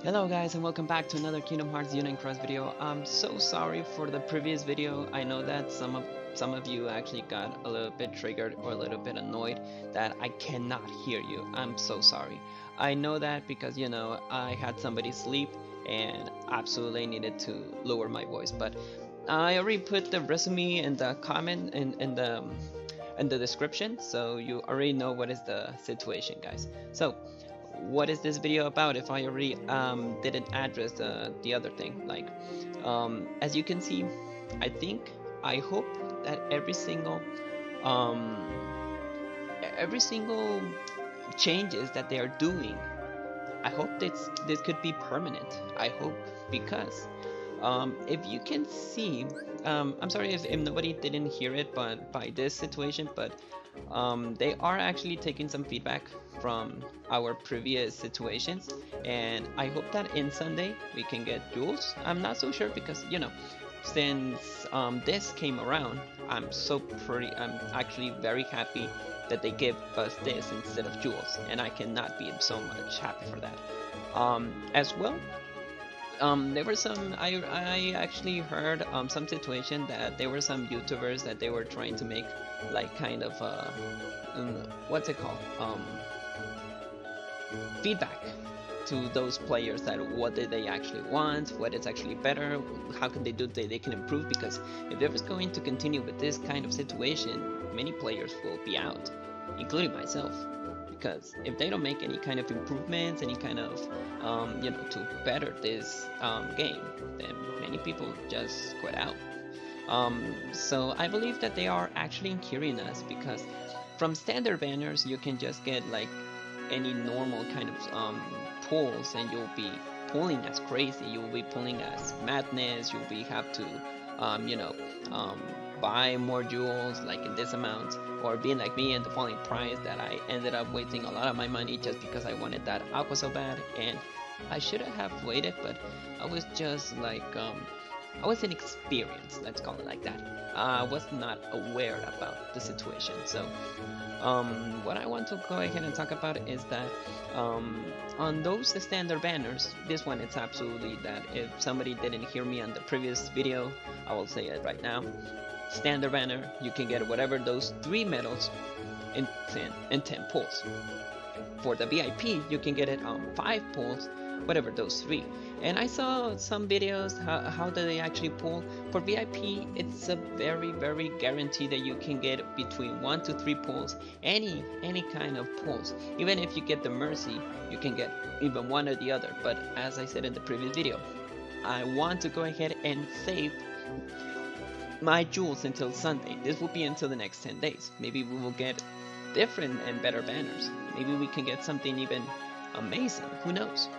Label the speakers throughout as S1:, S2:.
S1: Hello guys and welcome back to another Kingdom Hearts Union Cross video. I'm so sorry for the previous video. I know that some of you actually got a little bit triggered or a little bit annoyed that I cannot hear you. I'm so sorry. I know that because I had somebody sleep and absolutely needed to lower my voice, but I already put the resume in the comment in the description, so you already know what is the situation, guys. So what is this video about if I already didn't address the other thing? Like, as you can see, I hope that um, every single changes that they are doing, I hope this could be permanent. I hope, because if you can see, I'm sorry if nobody didn't hear it, but by this situation, but they are actually taking some feedback from our previous situations, and I hope that in Sunday we can get jewels. I'm not so sure because since this came around, I'm actually very happy that they give us this instead of jewels, and I cannot be so much happy for that. As well, there were some. I actually heard some situation that there were some YouTubers that they were trying to make like kind of what's it called, feedback to those players, that what did they actually want, what is actually better, how can they do that they can improve, because if they're going to continue with this kind of situation, many players will be out, including myself, because if they don't make any kind of improvements, any kind of to better this game, then many people just quit out. So I believe that they are actually hearing us, because from standard banners you can just get like any normal kind of pulls, and you'll be pulling as crazy, you'll be pulling as madness, you'll be have to you know buy more jewels like in this amount, or being like me in the falling price, that I ended up wasting a lot of my money just because I wanted that aqua so bad, and I should have waited, but I was just like I was inexperienced, let's call it like that. I was not aware about the situation. So what I want to go ahead and talk about is that on those standard banners, this one, it's absolutely that if somebody didn't hear me on the previous video, I will say it right now. Standard banner, you can get whatever those 3 medals in 10 pulls. For the VIP, you can get it on 5 pulls, whatever those 3. And I saw some videos how do they actually pull. For VIP, it's a very guarantee that you can get between 1 to 3 pulls, any kind of pulls. Even if you get the Mercy, you can get even one or the other. But as I said in the previous video, I want to go ahead and save my jewels until Sunday. This will be until the next 10 days. Maybe we will get different and better banners. Maybe we can get something even amazing. Who knows?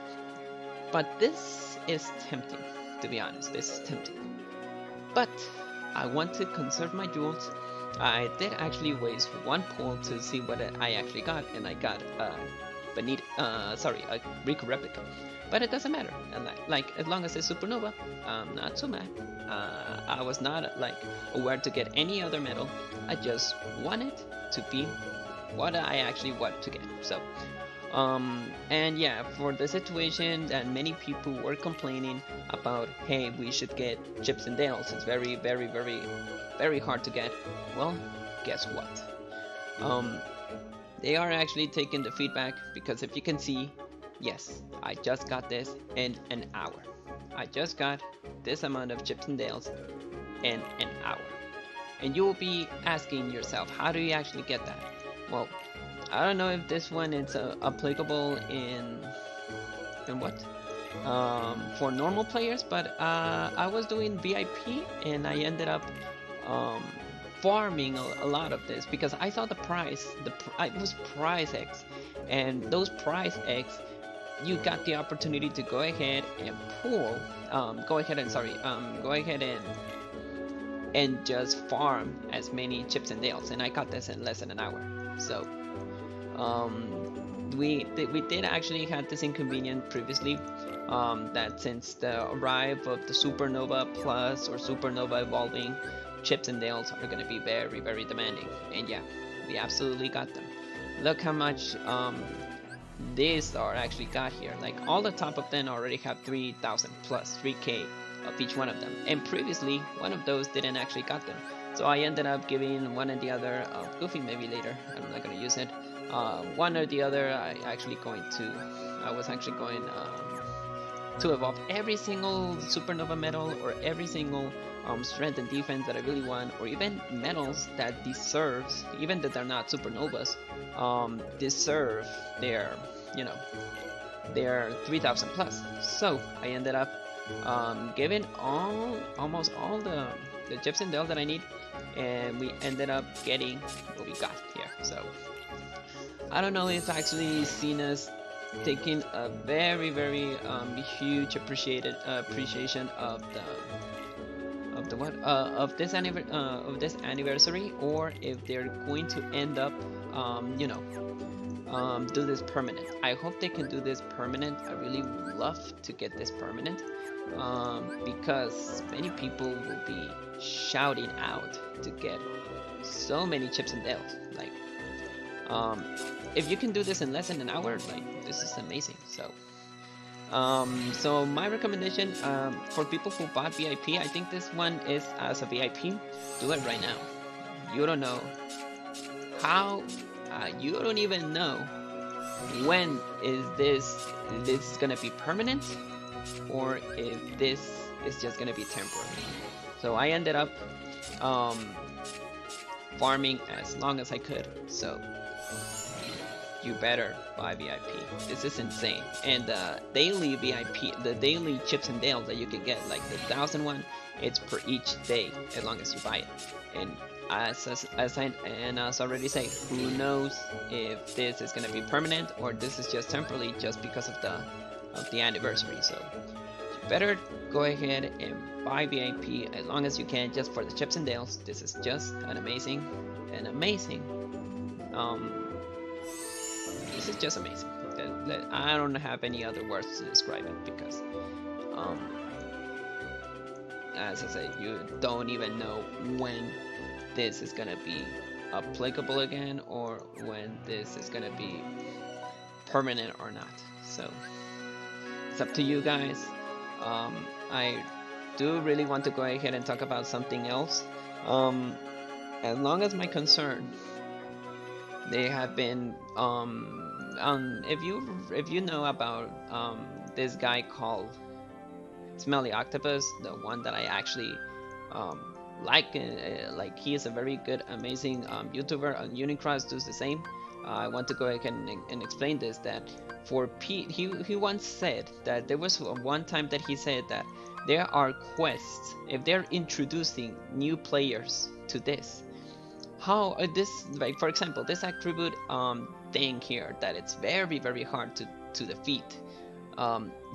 S1: But this is tempting, to be honest. This is tempting. But I want to conserve my jewels. I did actually waste 1 pull to see what I actually got, and I got a Riku replica. But it doesn't matter. And like as long as it's Supernova, I'm not so mad. I was not like aware to get any other medal. I just wanted to be what I actually want to get. So and yeah, for the situation that many people were complaining about, hey, we should get chips and dales, it's very hard to get. Well, guess what? They are actually taking the feedback, because if you can see, yes, I just got this in an hour. I just got this amount of chips and dales in an hour. And you will be asking yourself, how do you actually get that? Well, I don't know if this one is applicable in what? For normal players, but I was doing VIP and I ended up farming a lot of this, because I saw the price. It was prize eggs, and those prize eggs, you got the opportunity to go ahead and pull. Go ahead and just farm as many chips and dales, and I got this in less than an hour. So we did actually had this inconvenience previously, that since the arrival of the Supernova Plus or Supernova Evolving, chips and dales are going to be very demanding, and yeah, we absolutely got them. Look how much these are actually got here. Like all the top of them already have 3,000 plus 3k of each one of them, and previously one of those didn't actually got them. So I ended up giving one and the other. Goofy maybe later. I'm not gonna use it. One or the other. I was actually going to evolve every single supernova medal or every single strength and defense that I really want, or even medals that deserves, even that they're not supernovas, deserve their, you know, their 3,000 plus. So I ended up giving almost all the chips and dale that I need, and we ended up getting what we got here. So I don't know if actually seen us taking a very huge appreciation of this anniversary, or if they're going to end up do this permanent. I hope they can do this permanent. I really would love to get this permanent, because many people will be shouting out to get so many chips and dales. Like, if you can do this in less than an hour, like, this is amazing. So my recommendation, for people who bought VIP, I think this one is as a VIP. Do it right now. You don't know how, you don't even know when is this gonna be permanent, or if this is just gonna be temporary. So I ended up farming as long as I could. So you better buy VIP. This is insane. And the daily VIP, the daily chips and dales that you can get, like the 1,000 one, it's per each day as long as you buy it. And as I already say, who knows if this is gonna be permanent or this is just temporarily, just because of the anniversary. So you better go ahead and buy VIP as long as you can, just for the chips and dales. This is just an amazing. This is just amazing. I don't have any other words to describe it, because as I said, you don't even know when this is gonna be applicable again, or when this is gonna be permanent or not. So it's up to you guys. I do really want to go ahead and talk about something else. As long as my concern, they have been if you know about this guy called Smelly Octopus, the one that I actually like he is a very good, amazing YouTuber, and Unicross does the same. I want to go ahead and explain this, that for Pete, he once said that there was one time that he said that there are quests, if they're introducing new players to this, how this, like for example, this attribute thing here, that it's very hard to defeat.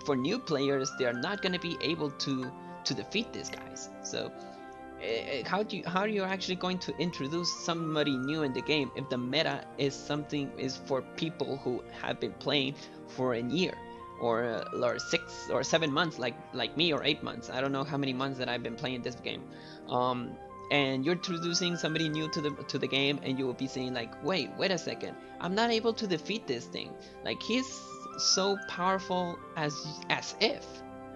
S1: For new players, they are not going to be able to defeat these guys. So how are you actually going to introduce somebody new in the game if the meta is for people who have been playing for a year, or 6 or 7 months, like me, or 8 months? I don't know how many months that I've been playing this game. And you're introducing somebody new to the game, and you will be saying like, wait a second, I'm not able to defeat this thing. Like, he's so powerful as if.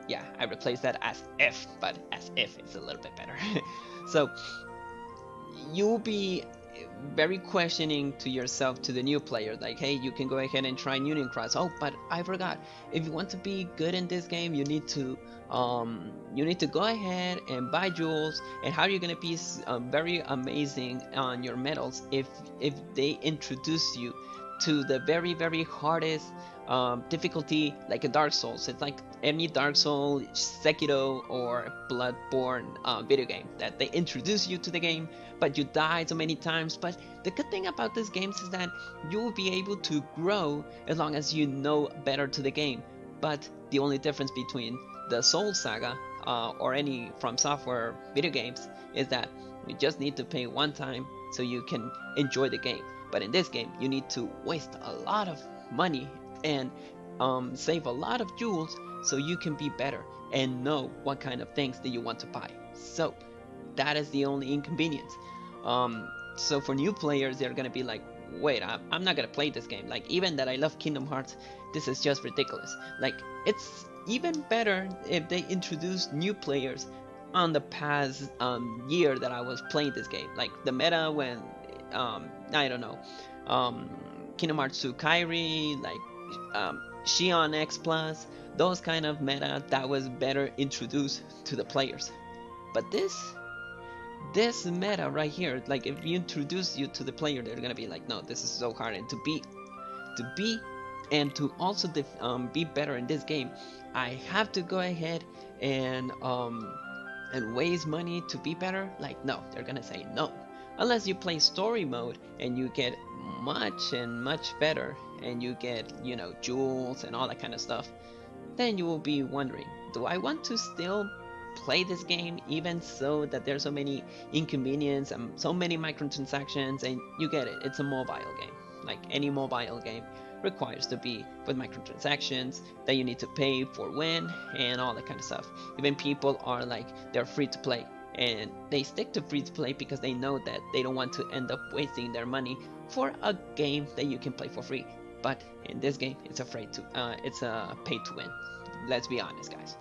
S1: Yeah, I replaced that as if, but as if it's a little bit better. So you'll be very questioning to yourself, to the new player, like, hey, you can go ahead and try Union Cross. Oh, but I forgot, if you want to be good in this game, you need to go ahead and buy jewels. And how are you gonna be very amazing on your medals if they introduce you to the very hardest difficulty, like a Dark Souls? It's like any Dark Souls, Sekiro, or Bloodborne video game, that they introduce you to the game, but you die so many times. But the good thing about these games is that you will be able to grow as long as you know better to the game. But the only difference between the Soul Saga or any From Software video games is that you just need to pay one time so you can enjoy the game. But in this game, you need to waste a lot of money and save a lot of jewels so you can be better and know what kind of things that you want to buy. So that is the only inconvenience. So for new players, they're gonna be like, wait, I'm not gonna play this game. Like, even that I love Kingdom Hearts, this is just ridiculous. Like, it's even better if they introduce new players on the past year that I was playing this game. Like the meta when I don't know, um, Kingdom Hearts 2 Kairi, like Xion X Plus, those kind of meta that was better introduced to the players. But this meta right here, like if you introduce you to the player, they're gonna be like, no, this is so hard. And to be and to also be better in this game, I have to go ahead and waste money to be better. Like, no, they're gonna say no, unless you play story mode and you get much and much better, and you get, you know, jewels and all that kind of stuff. Then you will be wondering, do I want to still play this game, even so that there's so many inconvenience and so many microtransactions? And you get it, it's a mobile game. Like any mobile game requires to be with microtransactions that you need to pay for win and all that kind of stuff. Even people are like, they're free to play, and they stick to free to play because they know that they don't want to end up wasting their money for a game that you can play for free. But in this game, it's a pay to win. Let's be honest, guys.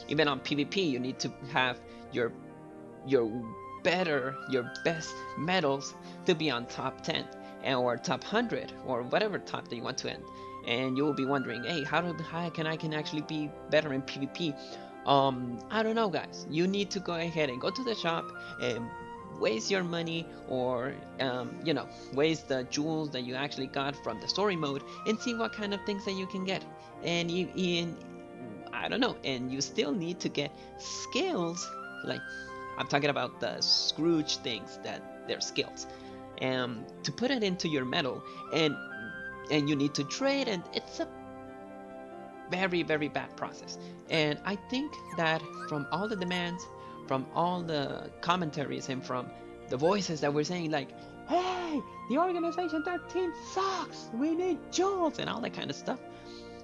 S1: Even on PvP, you need to have your best medals to be on top 10 or top 100 or whatever top that you want to end. And you will be wondering, hey, how can I actually be better in PvP? I don't know, guys. You need to go ahead and go to the shop and waste your money, or you know, waste the jewels that you actually got from the story mode, and see what kind of things that you can get. And I don't know, and you still need to get skills. Like, I'm talking about the Scrooge things, that they're skills, to put it into your medal, and you need to trade, and it's a very, very bad process. And I think that from all the demands, from all the commentaries, and from the voices that were saying like, hey, the Organization 13 sucks, we need jewels and all that kind of stuff,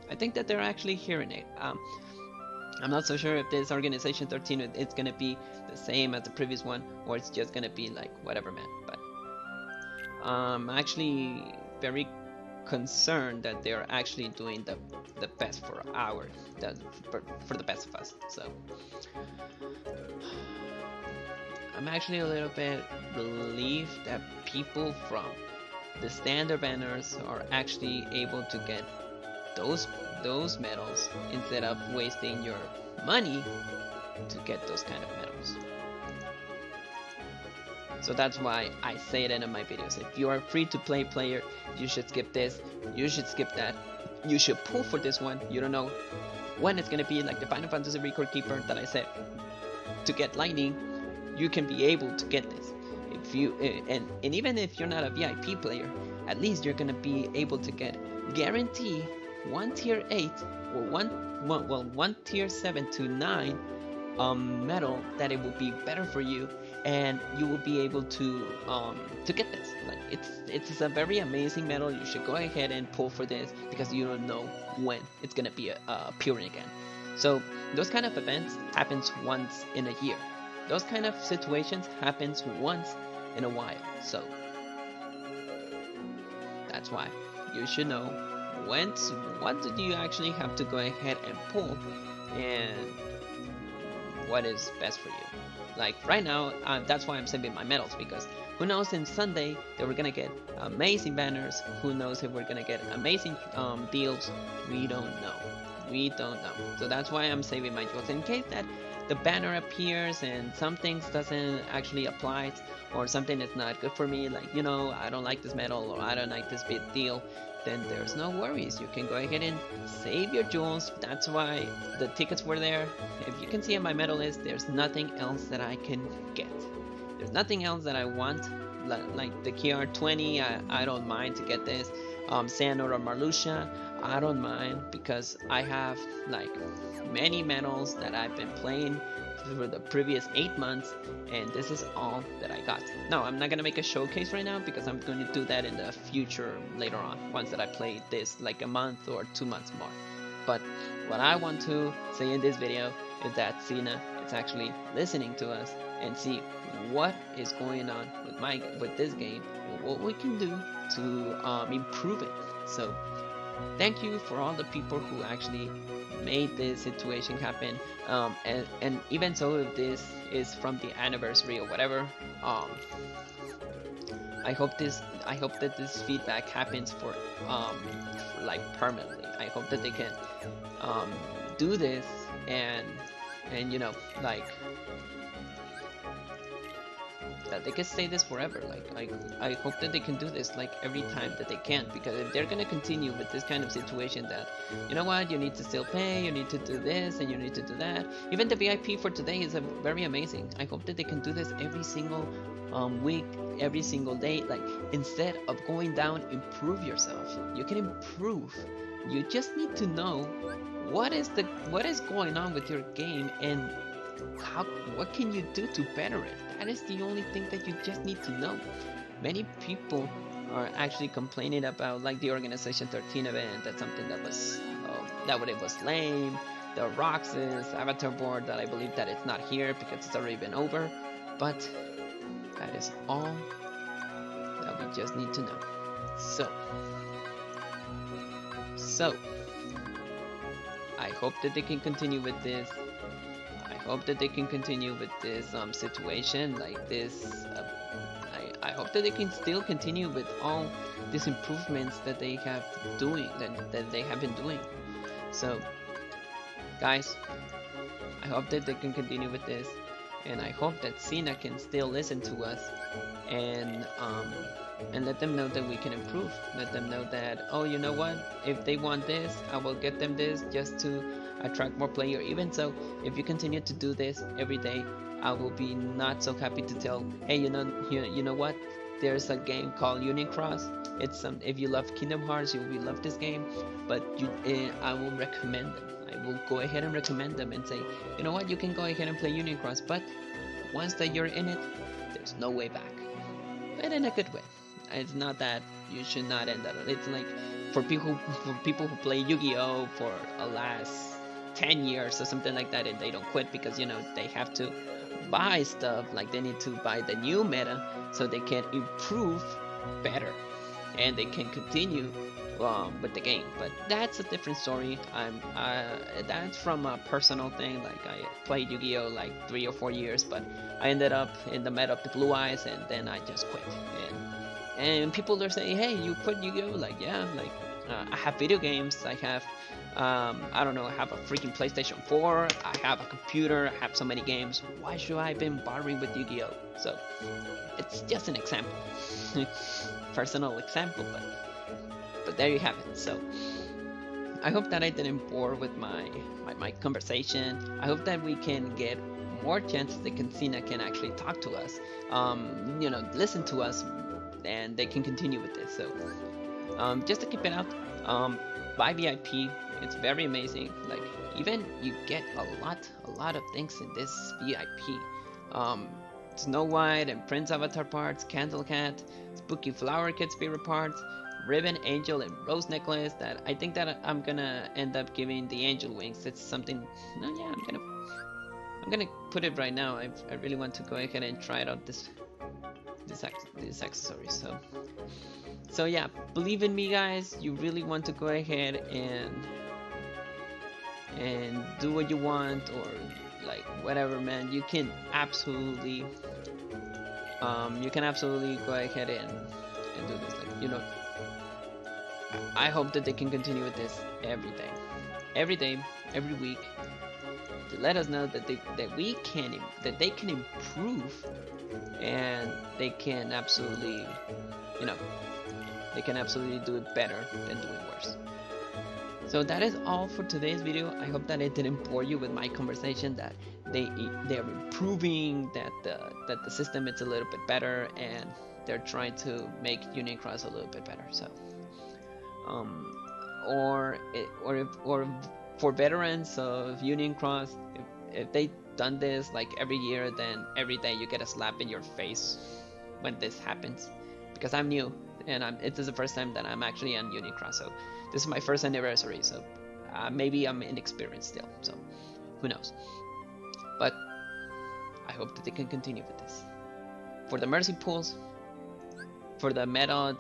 S1: I think that they're actually hearing it. I'm not so sure if this Organization 13 is gonna be the same as the previous one, or it's just gonna be like whatever, man. But I'm actually very concerned that they're actually doing the best for for the best of us. So I'm actually a little bit relieved that people from the standard banners are actually able to get those medals instead of wasting your money to get those kind of medals. So that's why I say it in my videos. If you are a free-to-play player, you should skip this, you should skip that, you should pull for this one. You don't know when it's gonna be, like the Final Fantasy Record Keeper that I said. To get Lightning, you can be able to get this. If you and even if you're not a VIP player, at least you're gonna be able to get guarantee one tier 8 or one tier 7 to 9 medal that it will be better for you, and you will be able to get this. Like, it's a very amazing medal. You should go ahead and pull for this, because you don't know when it's gonna be appearing again. So those kind of events happens once in a year. Those kind of situations happens once in a while. So that's why you should know what do you actually have to go ahead and pull, and what is best for you. Like right now, that's why I'm saving my medals, because who knows, in Sunday that we're gonna get amazing banners. Who knows if we're gonna get amazing deals? We don't know. We don't know. So that's why I'm saving my jewels, in case that the banner appears and some things doesn't actually apply, or something is not good for me, like, you know, I don't like this medal, or I don't like this big deal, then there's no worries. You can go ahead and save your jewels. That's why the tickets were there. If you can see on my medal list, there's nothing else that I can get. There's nothing else that I want. Like the KR20, I don't mind to get this. Xehanort or Marluxia, I don't mind, because I have like many medals that I've been playing for the previous 8 months, and this is all that I got. No, I'm not gonna make a showcase right now, because I'm going to do that in the future later on, once that I play this like a month or 2 months more. But what I want to say in this video is that Cena that's actually listening to us and see what is going on with this game and what we can do to improve it. So thank you for all the people who actually made this situation happen. And even so, if this is from the anniversary or whatever, I hope that this feedback happens for like permanently. I hope that they can do this and you know, like that they can say this forever. Like I hope that they can do this like every time that they can, because if they're gonna continue with this kind of situation that, you know what, you need to still pay, you need to do this and you need to do that. Even the VIP for today is very amazing. I hope that they can do this every single week, every single day. Like, instead of going down, improve yourself. You can improve. You just need to know what is going on with your game and what can you do to better it. That is the only thing that you just need to know. Many people are actually complaining about like the Organization 13 event. That's something that was it was lame. The Roxas avatar board that I believe that it's not here because it's already been over. But that is all that we just need to know. So I hope that they can continue with this. I hope that they can continue with this situation like this. I hope that they can still continue with all these improvements that they have that they have been doing. So guys, I hope that they can continue with this, and I hope that Cena can still listen to us and let them know that we can improve. Let them know that, oh, you know what, if they want this, I will get them this just to attract more players. Even so, if you continue to do this every day, I will be not so happy to tell, hey, you know what, there's a game called Union Cross. It's if you love Kingdom Hearts, you will love this game. But I will recommend them. I will go ahead and recommend them and say, you know what, you can go ahead and play Union Cross, but once that you're in it, there's no way back. But in a good way. It's not that you should not end up. It's like for people who play Yu-Gi-Oh for the last 10 years or something like that, and they don't quit because, you know, they have to buy stuff. Like, they need to buy the new meta so they can improve better and they can continue with the game. But that's a different story. That's from a personal thing. Like, I played Yu-Gi-Oh like 3 or 4 years, but I ended up in the meta of the Blue Eyes, and then I just quit. And people are saying, hey, you quit Yu-Gi-Oh? Like, yeah, like I have video games. I have I don't know, I have a freaking PlayStation 4, I have a computer, I have so many games. Why should I have been bothering with Yu-Gi-Oh? So it's just an example. Personal example, but there you have it. So I hope that I didn't bore with my conversation. I hope that we can get more chances that Cena can actually talk to us, you know, listen to us, and they can continue with this. So just to keep it up, buy VIP. It's very amazing. Like, even you get a lot of things in this VIP. Snow White and Prince Avatar parts, Candle Cat, Spooky Flower Kid Spirit parts, Ribbon, Angel, and Rose Necklace. That I think that I'm gonna end up giving the Angel Wings. It's something. No, yeah, I'm gonna put it right now. I really want to go ahead and try out this accessory. So yeah, believe in me, guys. You really want to go ahead and do what you want, or like whatever, man. You can absolutely go ahead and do this. Like, you know, I hope that they can continue with this every day, every week, to let us know that they can improve, and they can absolutely, you know, they can absolutely do it better than doing worse. So that is all for today's video. I hope that it didn't bore you with my conversation, that they're improving, that the system is a little bit better, and they're trying to make Union Cross a little bit better. So or for veterans of Union Cross, if they done this like every year, then every day you get a slap in your face when this happens, because I'm new, and it is the first time that I'm actually on Union Cross. So this is my first anniversary, so maybe I'm inexperienced still, so who knows. But hope that they can continue with this. For the mercy pools, for the meta,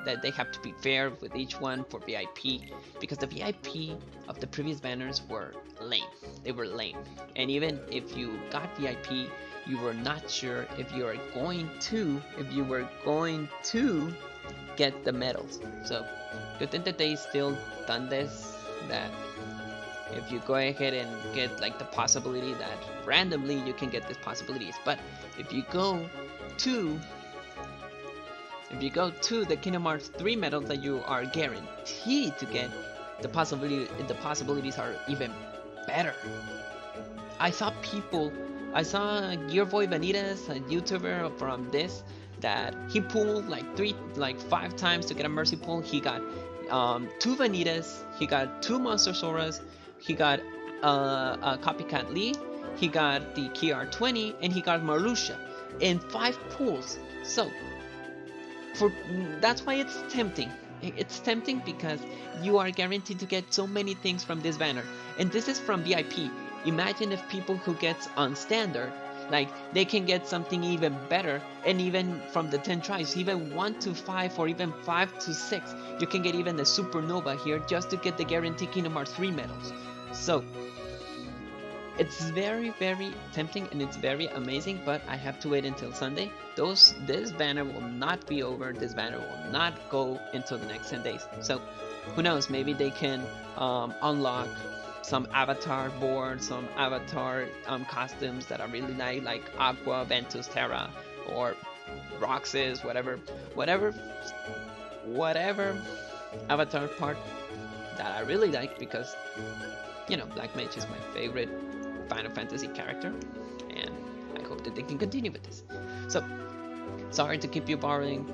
S1: that they have to be fair with each one for VIP, because the VIP of the previous banners were lame. They were lame, and even if you got VIP, you were not sure if you were going to get the medals. So good thing that they still done this, that if you go ahead and get like the possibility that randomly you can get these possibilities. But if you go to the Kingdom Hearts 3 medals that you are guaranteed to get, the possibilities are even better. I saw Gearboy Benitez, a YouTuber from this, that he pulled like 5 times to get a mercy pull. He got 2 Vanitas, he got 2 Monstersaurus, he got a Copycat Lee, he got the KR20, and he got Marluxia in 5 pulls. So that's why it's tempting. It's tempting because you are guaranteed to get so many things from this banner, and this is from VIP. Imagine if people who gets on standard, like, they can get something even better, and even from the 10 tries, even 1 to 5 or even 5 to 6, you can get even the Supernova here just to get the guaranteed Kingdom Hearts 3 medals. So it's very, very tempting, and it's very amazing, but I have to wait until Sunday. This banner will not be over. This banner will not go until the next 10 days. So who knows, maybe they can unlock some avatar boards, some avatar costumes that are really nice, like Aqua, Ventus, Terra, or Roxas, whatever avatar part that I really like, because, you know, Black Mage is my favorite Final Fantasy character, and I hope that they can continue with this. So, sorry to keep you borrowing.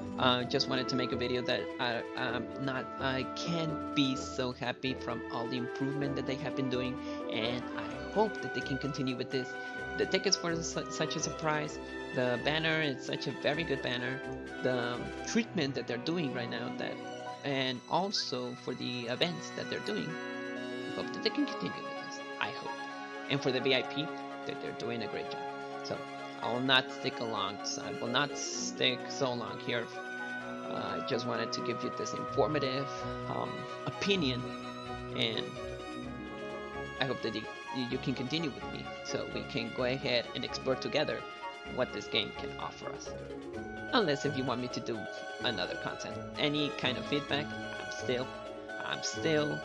S1: Just wanted to make a video that I can't be so happy from all the improvement that they have been doing, and I hope that they can continue with this. The tickets were such a surprise. The banner is such a very good banner. The treatment that they're doing right now, and also for the events that they're doing, I hope that they can continue with this. I hope. And for the VIP, that they're doing a great job. So I will not stick along. So I will not stick so long here. I just wanted to give you this informative opinion, and I hope that you can continue with me, so we can go ahead and explore together what this game can offer us. Unless if you want me to do another content, any kind of feedback, I'm still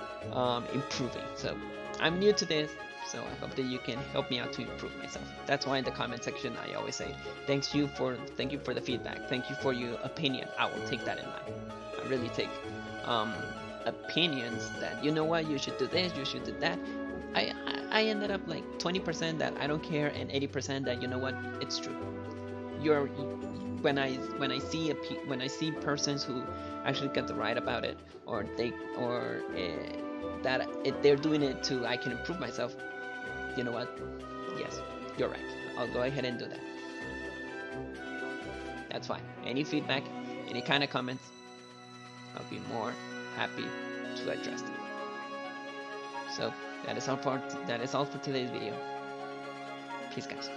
S1: improving. So I'm new to this, so I hope that you can help me out to improve myself. That's why in the comment section I always say thank you for the feedback, thank you for your opinion. I will take that in mind. I really take opinions that, you know what, you should do this, you should do that. I ended up like 20% that I don't care, and 80% that, you know what, it's true. When I see persons who actually get the right about it, or they're doing it to, I can improve myself, you know what, yes, you're right, I'll go ahead and do that. That's fine. Any feedback, any kind of comments, I'll be more happy to address them. So that is all for today's video. Peace, guys.